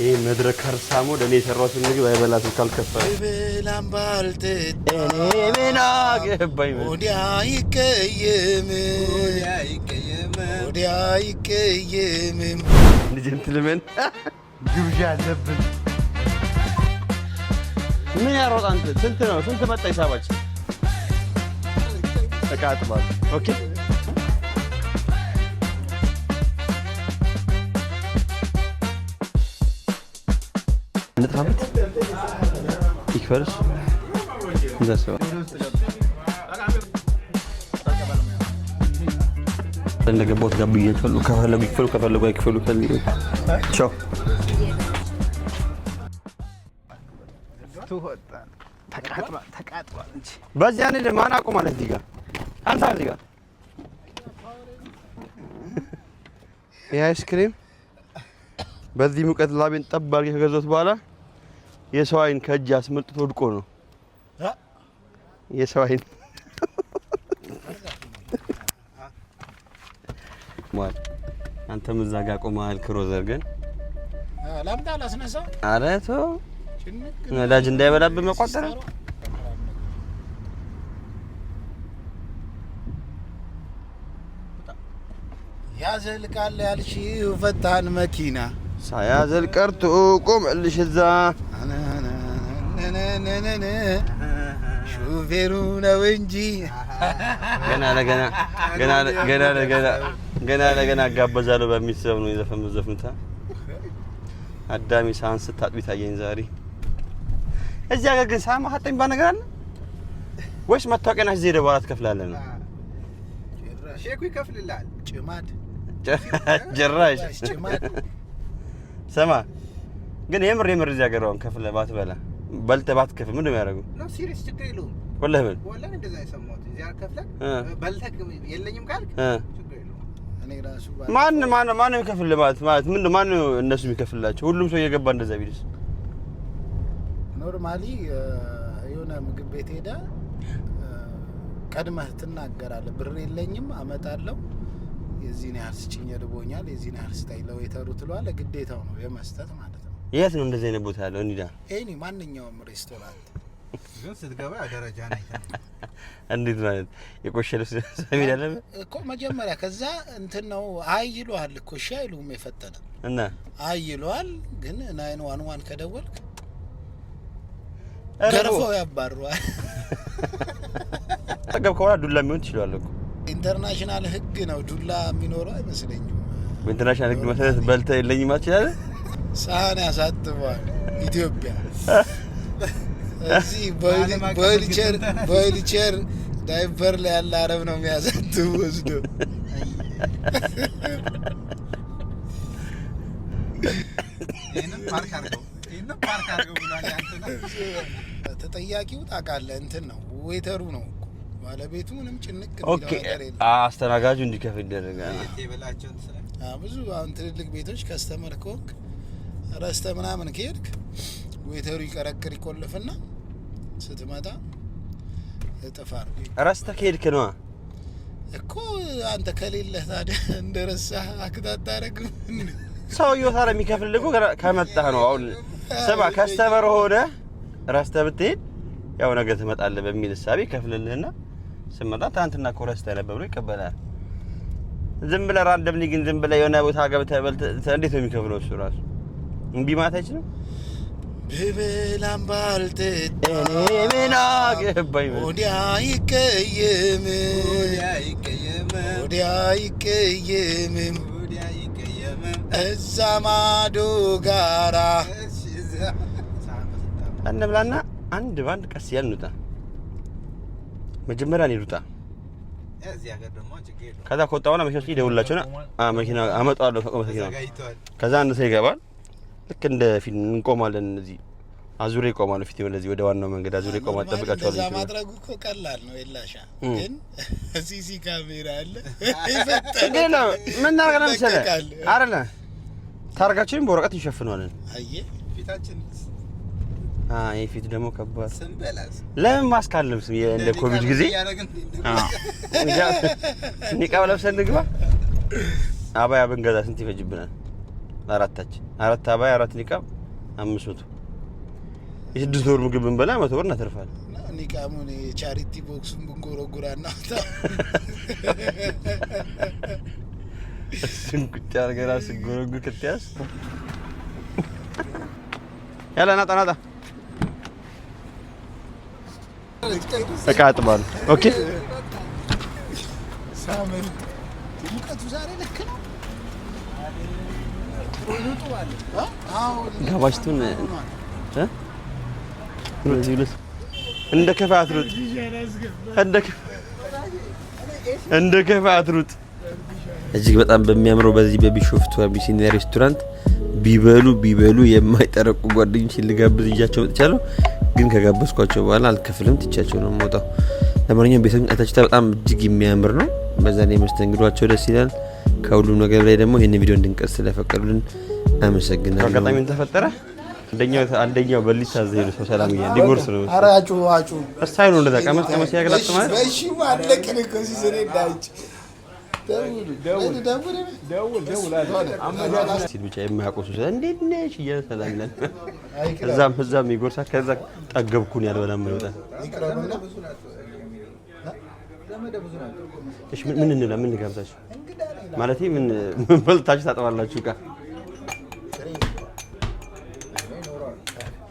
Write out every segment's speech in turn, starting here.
إيه مدرك هرسامو دني سروس النجي ويبلا تكال كفر. بلام بالت. إيه مناق بايم. وديايك يم. وديايك يم. نجنتلمن. جوجا لبن. من يا روز أنت سنتنا سنت ما تيسابج. تكات بعد. أوكي. نترابط يكفرش ده سوا عندك بوت قبيه كله كفلوا يكفلوا كفلوا يكفلوا كله شوف تكاتوا انت بس يعني ما انا اقوم على ديغا انت ديغا يا ايس كريم በዚህ ሙቀት ላቤን ጠብ አድርጌ ከገዛሁት በኋላ የሰው አይን ከእጅ አስመልጥቶ ወድቆ ነው የሰው አይን ማለት አንተም እዛ ጋር ቆመሃል ክሮዘር ግን ላምጣ ላስነሳው ኧረ ተው ነዳጅ እንዳይበላብህ መቋጠር ያዘልቃል ያልሽው ፈጣን መኪና ሳያዘል ቀርቶ ቆመልሽ እዛ ሹፌሩ ነው እንጂ ገና አጋበዛለሁ በሚል ሰበብ ነው የዘፈኑት አዳሚ ሳንስ ታጥቢ ታየኝ ዛሬ እዚያ ጋር ግን ሳማ ሀጠኝ ባነገር አለ ወይስ መታወቂያና እዚህ ሄደ በኋላ ትከፍላለህ ነው ሼኩ ይከፍልልሃል ጭማድ ጀራሽ ሰማ ግን የምር እዚያ ገራውን ከፍለ ባትበላ በልተህ ባትከፍል ምንድን ነው የሚያደርጉ ነው ሲሪየስ ችግር የለውም ወላሂ በል ወላሂ እንደዛ አይሰማሁት እዚያ ከፍለህ በልተህ የለኝም ካልክ ችግር የለውም እኔ ራሱ ማን የሚከፍልህ ማለት ምንድን ማን እነሱ የሚከፍልላቸው ሁሉም ሰው እየገባ እንደዛ ቢልስ ኖርማሊ የሆነ ምግብ ቤት ሄዳ ቀድመህ ትናገራለህ ብር የለኝም አመጣለሁ የዚህን ያህል ስጭኝ ልቦኛል የዚህን ያህል ስታይ ለዌተሩ ትሏል ግዴታው ነው የመስጠት ማለት ነው የት ነው እንደዚህ አይነት ቦታ ያለው እንዴ ኤኒ ማንኛውም ሬስቶራንት ግን ስትገባ ደረጃ ነው እንዴት ማለት የቆሸለ ሰሚል አይደለም እኮ መጀመሪያ ከዛ እንትን ነው አይ ይሏል እኮ እሺ አይሉም የፈጠነ እና አይ ይሏል ግን 911 ከደወልክ ገርፈው ያባሩዋል ተገብ ከሆነ ዱላ የሚሆን ይችላል እኮ ኢንተርናሽናል ህግ ነው ዱላ የሚኖረው አይመስለኝም ኢንተርናሽናል ህግ መሰረት በልተህ የለኝም አትችላለ ሳህን ያሳጥባል ኢትዮጵያ እዚህ ቦይልቸር ዳይፐር ላይ ያለ አረብ ነው የሚያሳጥብ ወስዶ ይሄንን ፓርክ አድርገው ብሏል ያንተና ተጠያቂው ታውቃለህ እንትን ነው ዌተሩ ነው ባለቤቱ ምንም ጭንቅ ነገር የለም አስተናጋጁ እንዲከፍል ይደረጋል የበላቸውን ብዙ አሁን ትልልቅ ቤቶች ከስተመር ኮክ ረስተ ምናምን ከሄድክ ዌተሩ ይቀረቅር ይቆልፍና ስትመጣ እጥፋር ረስተ ከሄድክ ነው እኮ አንተ ከሌለህ ታዲያ እንደረሳህ አክታት አረግም ሰውየው ታዲያ የሚከፍልልህ እኮ ከመጣህ ነው አሁን ሰባ ከስተመር ሆነ ረስተ ብትሄድ ያው ነገ ትመጣለህ በሚል ሐሳብ ይከፍልልህና ስመጣ ታንትና ኮረስተ ነበር ብሎ ይቀበላል ዝም ብለህ ራንደምሊ ግን ዝም ብለህ የሆነ ቦታ ገብተህ እንዴት ነው የሚከፍለው እሱ ራሱ እንቢ ማለት አይችልም በበላም ባልተ እኔ ምን አገባኝ ወዲያ ይቀየም እዛ ማዶ ጋራ እንብላና አንድ ባንድ ቀስ ያልኑታ መጀመሪያ ነው ይሩጣ እዚህ ሀገር ደግሞ ችግር የለውም ከዛ ከወጣውና መኪናዎች ይደውላቸውና መኪና አመጣዋለሁ ከመኪና ከዛ አንድ ሰው ይገባል ልክ እንደ ፊልም እንቆማለን እዚህ አዙሬ ይቆማሉ ፊት ወደዚህ ወደ ዋናው መንገድ አዙሬ ይቆማል ተጠብቃቸዋለሁ እዛ ማድረጉ እኮ ቀላል ነው የላሻ ግን ሲሲ ካሜራ አለ ግን ምን አደረገና መሰለህ አይደለ ታርጋችንን በወረቀት ይሸፍናለን አየ ፊታችን የፊት ደግሞ ከባድ ለምን ማስክ አለብስም እንደ ኮቪድ ጊዜ ኒቃብ ለብሰን ንግባ አባያ ብንገዛ ስንት ይፈጅብናል አራታችን 4 አባያ 4 ኒቃብ 500 የስድስት ወር ምግብ ብንበላ 100 ብር እናተርፋለን ኒቃሙን ቻሪቲ ቦክሱን ብንጎረጉራና ስንቁጭ አርገራ ስንጎረጉር ከተያስ ያላ ናጣ ተቃጥባል ኦኬ ሳመን ሙቀቱ ዛሬ ልክ ነው ጋባሽቱን እንደ ከፋትሩት እንደ ከፋትሩት እጅግ በጣም በሚያምረው በዚህ በቢሾፍቱ አቢሲኒያ ሬስቶራንት ቢበሉ የማይጠረቁ ጓደኞች ልጋብዝ ይያቸው መጥቻለሁ ግን ከጋበዝኳቸው በኋላ አልከፍልም ትቻቸው ነው የምወጣው ለማንኛውም ቤተሰብ አይታችሁታ በጣም እጅግ የሚያምር ነው በዛ ላይ መስተንግዷቸው ደስ ይላል ከሁሉም ነገር ላይ ደግሞ ይሄን ቪዲዮ እንድንቀርጽ ስለፈቀዱልን አመሰግናለሁ አጋጣሚ ተፈጠረ አንደኛው በሊሳ ዘይሉ ሰላም ይያ ዲጎርስ ነው አራጩ እስታይሉ እንደዛ ቀመስ ያገላጥ ማለት እሺ ማለቀን እኮ ሲሰኔ ዳጭ ደውል አማጃ ሲል ብቻ የማያቆሱ እንዴት ነሽ እያሰላም ይላል እዛም ይጎርሳ ከዛ ጠገብኩን ያልበላም ይወጣል እሺ ምን እንላ ምን ጋብዛችሁ ማለቴ ምን በልታችሁ ታጠባላችሁ ቃ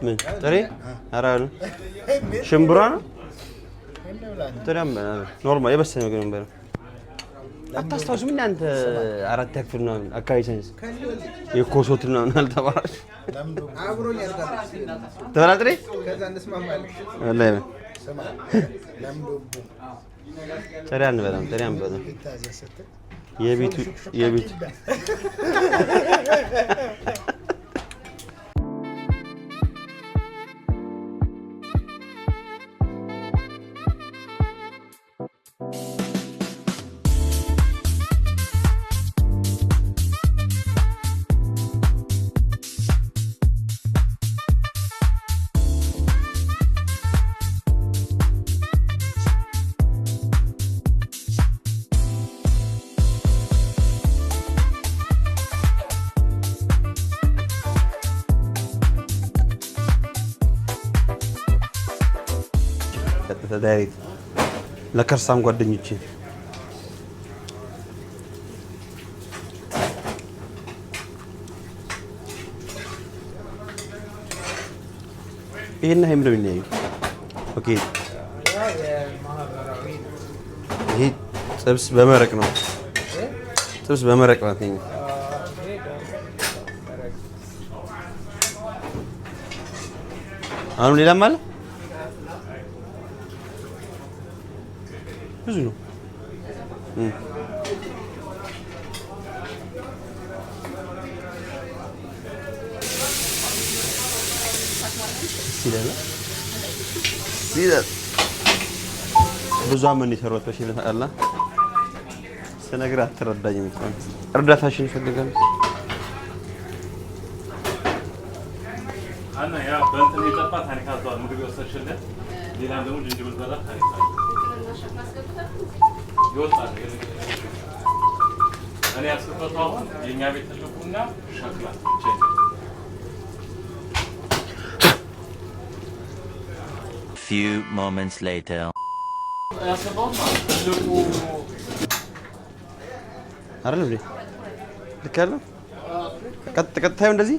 ምን ጥሬ አራሩ ሽምብራ ነው ጥሬም ኖርማል የበሰለ ነገር ነበር አታስታውሱም እናንተ አራት ያክፍል ነው አካባቢ ሳይንስ የኮሶት ነው አልተባራሽ አብሮኝ ያርጋል ተራጥሬ ከዛ እንስማማለን ወላሂ ሰማ ለምዶቡ ጥሬያን በጣም ጥሬያን በጣም የቤቱ ዳይሬክት ለከርሳም ጓደኞቼ ይሄን ነው የሚለው ኦኬ ይሄ ጥብስ በመረቅ ነው ጥብስ በመረቅ ማለት ነው አሁን ሌላ ማለት ብዙ ነው ሲላል ብዙ አመን ይሰሩት በሽልህ አላህ ስነግር አትረዳኝም እርዳታሽን ፈልጋለሁ አና ያ በእንትን የጠፋ ታሪክ አዟል ምግብ ወሰድሽለት ሌላ ደግሞ ጅንጅብል በዛ ታሪክ አለ ይወጣል እኔ ያስፈታው አሁን የኛ ቤት ትልቁና ሸክላ few moments later አይደል ልከለ ቀጥታዩ እንደዚህ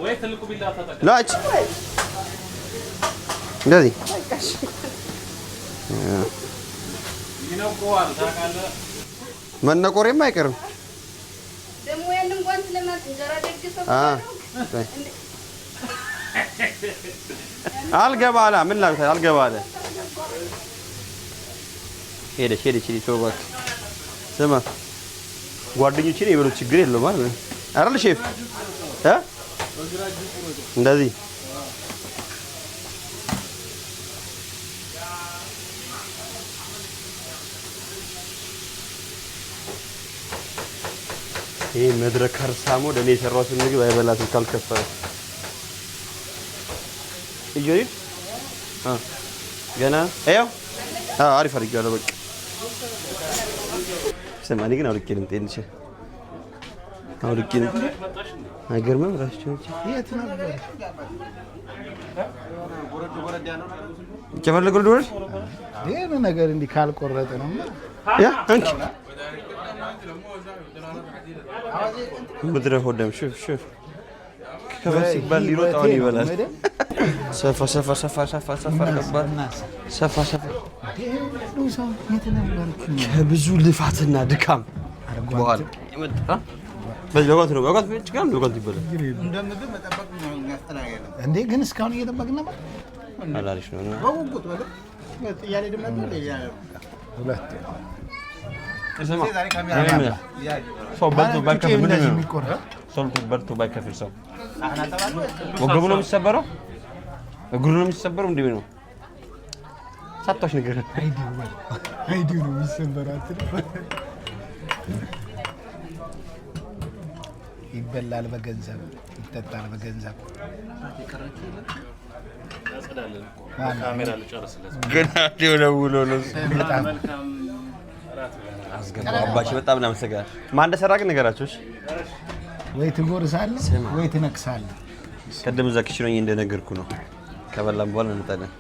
ወይ ትልቁ ቢላ ታጠቃ ላጭ እንደዚህ ይነቆዋል ታውቃለህ መነቆሬም አይቀርም ደሞ ያንን ጓንት ለማት እንጀራ ደግሰው አልገባላ ምን ላልታ አልገባለ ሄደሽ ተወባክ ስማ ጓደኞቼ ነው የበሉት ችግር የለውም ማለት ነው አይደል ሼፍ እንደዚህ ይሄ መድረክ ከርሳሞ ለኔ የሰራሁት ምግብ አይበላትም ካልከፈለ እጆይ ገና አየው አሪፍ አድርጌዋለሁ በቃ ሰማኒ ግን አውልቄ ልምጤ እንጂ አውልቄ ነው አይገርምም ራስቸው የት ነበር ከፈለገ ልደርስ ይሄን ነገር እንዲህ ካልቆረጠ ነው ያ አንቺ ምድረ ሆደም ሹፍ ከፈስ ይባል ይሮጣው ይበላል ሰፋ ከብዙ ልፋትና ድካም በኋላ ይመጣ በለጓት ነው በለጓት ጭቃም በለጓት ይበላል እንደምግብ መጠበቅ ነው የሚያስተናግደው እንዴ ግን እስካሁን እየጠበቅን ነበር አላሪሽ ነው በጉጉት ወደ ያለ ደምነው ሁለት ዛሬ ካሜራ ሰው በልቶ ባይከፍል ምንድን ነው ሰው በልቶ ባይከፍል ሰው ወገቡ ነው የሚሰበረው እግሩ ነው የሚሰበረው እንዴ ነው ሳታሽ ነገር አይዲው ነው የሚሰበረው ይበላል በገንዘብ ይጠጣል በገንዘብ ካሜራ ልጨርስለት ገና ደውሎ ነው አስገባባችሁ በጣም እናመሰግናለን ማን እንደሰራ ግን ነገራችሁሽ ወይ ትጎርሳለህ ወይ ትነክሳለህ ቀደም እዛ ኪችኖኝ እንደነገርኩ ነው ከበላም በኋላ እንጣለን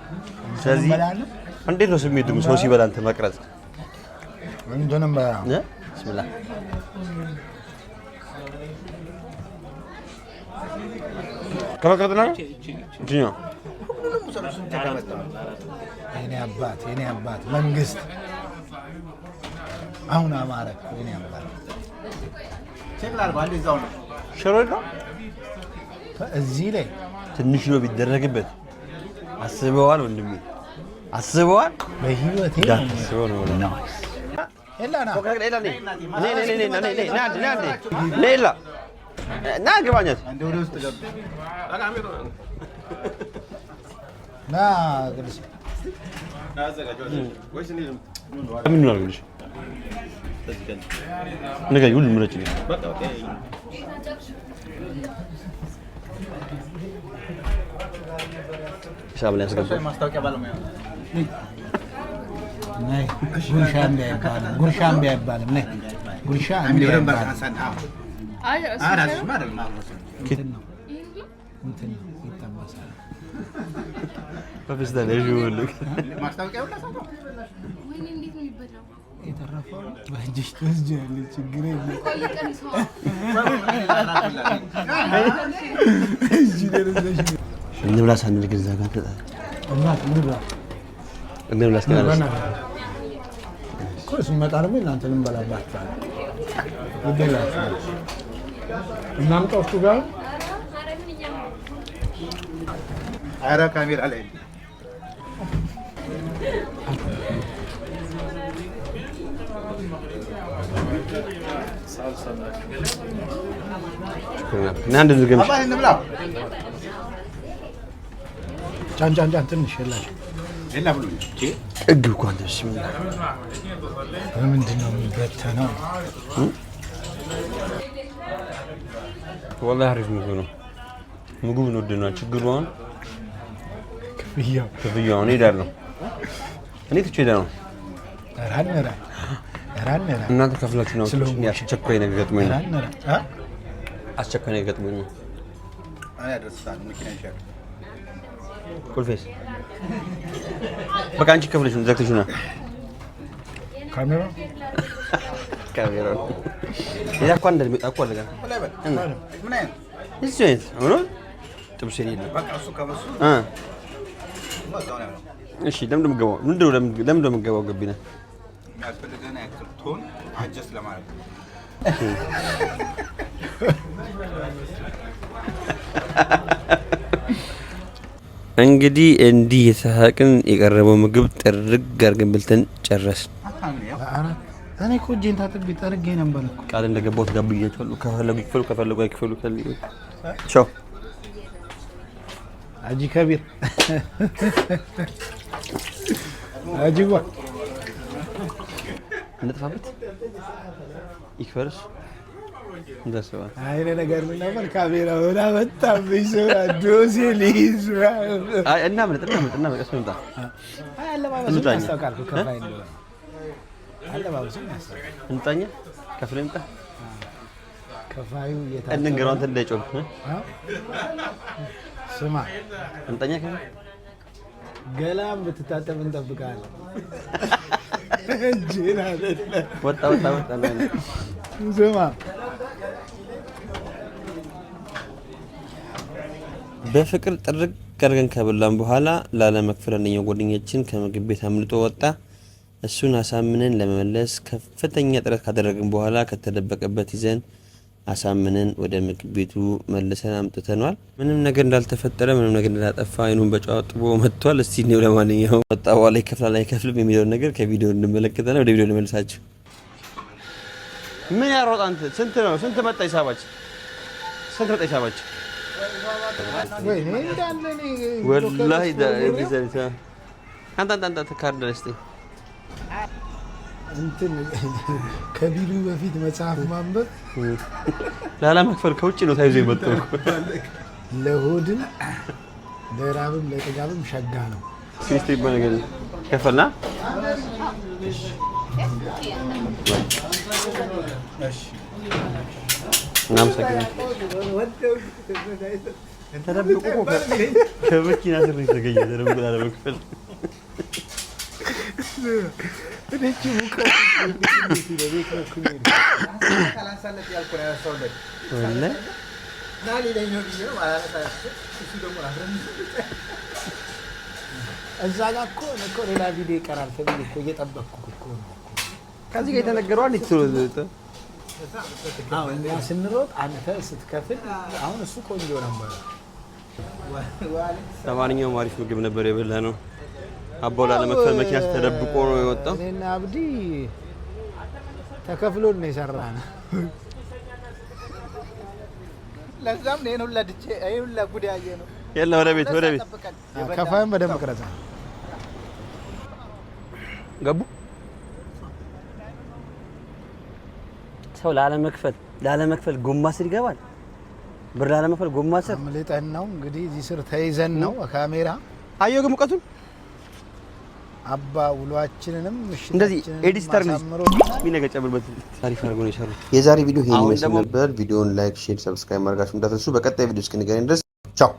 ስለዚህ እንዴት ነው ስሜቱ ሰው ሲበላ አንተ መቅረጽ እንደንም ቢስሚላህ ከበቀጥና ጂኛ የኔ አባት መንግስት አሁን አማረ የኔ አባት ቸክላር ባል ይዛው ነው ሽሮዳ እዚህ ላይ ትንሽ ነው ቢደረግበት አስበዋል ወንድሜ አስበዋል በህይወቴ ነው ነው ኤላና ሌላ ና ግባኛት አንዴ ወደ ውስጥ ገብ ና ግልስ ና አዘጋጅ ወይስ እንዴ ምን ነው ልጅ ነገ ይሁን ምረጭ ነው በቃ ኦኬ ሻብላ ያስገባ ማስታወቂያ ባለሙያ ነይ ጉርሻ እንደ አይባልም ነይ ጉርሻ እንደ አራስ ማለት ማለት ነው እንትን ይተማሳል በፍስታ ላይ ይሁንልክ ማስታወቂያው ለሰው ወይኔ እንዴት ነው ይበላው የተረፈው በእጅሽ ትወስጃለሽ ችግር የለም እጅ ደረሰሽ እንብላ ሳንል ግን እዛ ጋር ተጣ እንብላ እስከናለስ ኮርስ መጣረም እናንተ ልንበላባችኋል ወደላችሁ እናምጣው እሱ ጋር አራ ካሜራ ላይ ናንድ ዝገም አባ እንብላ ጫን ትንሽ የላችሁ የላ ብሉ እንጂ እግብ ኳንተ ቢስሚላህ ምንድነው የሚበተነው والله አሪፍ ምግብ ነው ምግቡን ወደናል ችግሩ አሁን ክፍያው ነው ይዳል ነው እኔ ትቼዳ ነው ራነራ እናንተ ከፍላችሁ ነው ያስቸኳይ ነገር ገጥሞኝ ነው አስቸኳይ ነገር ገጥሞኝ ነው አይ አድርሳለሁ መኪና ይሻል ቁልፌስ በቃ አንቺ ከፍለሽ ነው ዘግተሽ ነው ካሜራ ያ እንኳን እንደሚጣ እኮ አለ ጋር ምን አይነት እዚህ አይነት ሆኖ ጥብስ የለም በቃ እሱ ከበሱ እሺ ለምን ገባው ለምን ገባው ገቢና ያስፈልገና ያክል ቶን አጀስት ለማድረግ እንግዲህ እንዲህ የተሳቀን የቀረበው ምግብ ጥርግ አድርገን በልተን ጨረስን። እኔ እኮ እጄን ታጥቤ ጠርጌ ነበር እኮ ቃል እንደገባሁት ጋብያቸዋለሁ። ከፈለጉ ይክፈሉ፣ ከፈለጉ አይክፈሉ። ቻው አጂ ከቢር አጂዋ እንጥፋበት ይክፈልሽ እንደሰዋ አይነ ነገር ምን ነበር ካሜራ ወላ በጣብኝ ሰው ዶሴ ሊይዝ አይ እና ቀስ እንምጣ አይ አለባበሱ ያስታውቃል ከፋይ እንደው አለባበሱ ያስታውቃል እንጣኛ ከፍለ እንጣ ከፋዩ የታ እንንገረው አንተ እንዳይጮህ ስማ እንጣኛ ገላም ብትታጠብ እንጠብቃለን ጄና ወጣ ስማ በፍቅር ጥርቅ አድርገን ከበላን በኋላ ላለመክፈል አንደኛው ጓደኛችን ከምግብ ቤት አምልጦ ወጣ። እሱን አሳምነን ለመመለስ ከፍተኛ ጥረት ካደረግን በኋላ ከተደበቀበት ይዘን አሳምነን ወደ ምግብ ቤቱ መልሰን አምጥተናል። ምንም ነገር እንዳልተፈጠረ ምንም ነገር እንዳላጠፋ አይኑን በጨው አጥቦ መጥቷል። እስቲ ነው ለማንኛውም ወጣው ላይ ከፍላ ላይ ከፍልም የሚለውን ነገር ከቪዲዮ እንመለከታለን። ወደ ቪዲዮ ልመልሳችሁ። ምን ያሮጥ አንተ ስንት ነው? ስንት መጣ ሂሳባችን? ስንት መጣ ሂሳባችን? ወይ ነኝ እንዳለኔ ወላሂ ዲዛይን አንተ ካርድ እስቲ እንትን ከቢሉ በፊት መጽሐፍ ማንበብ ላለመክፈል ከውጭ ነው ታይዞ የመጣው ለሆድም ለራብም ለጥጋብም ሸጋ ነው። ሲስተም በነገር ከፈልና እሺ እናመሰግናለን። ተደብቆ ከመኪና ስር የተገኘ ተደብቆ ላለመክፈል እቺ ሙቀ እዛ ጋር እኮ ሌላ ቪዲዮ ይቀራል ተብዬ እኮ እየጠበቅኩ እኮ ነው። ከዚህ ጋር የተነገረው አንዴ እኛ ስንሮጥ አንተ ስትከፍል አሁን እሱ ቆንጆ ነበር። ለማንኛውም አሪፍ ምግብ ነበር የበላነው። አባው ላለመክፈል መኪና ተደብቆ ነው የወጣው። እኔና አብዲ ተከፍሎ ነው የሰራነው። ለዛም ነው የሁላ ድቼ አይሁላ ጉድ ያየ ነው። የለ ወደ ቤት ከፋይም በደንብ ቅረጻ ገቡ። ሰው ላለመክፈል ጎማ ስር ይገባል። ብር ላለመክፈል ጎማ ስር አምልጠን ነው እንግዲህ እዚህ ስር ተይዘን ነው ካሜራ አየሁ። ግን ሙቀቱን አባ ውሏችንንም እንደዚህ ኤዲስተር ነው የሚነገጨብበት ታሪፍ አድርጎ ነው የሰሩት። የዛሬ ቪዲዮ ይሄን ይመስል ነበር። ቪዲዮውን ላይክ፣ ሼር፣ ሰብስክራይብ ማድረጋችሁን እንዳትረሱ። በቀጣይ ቪዲዮ እስክንገናኝ ድረስ ቻው።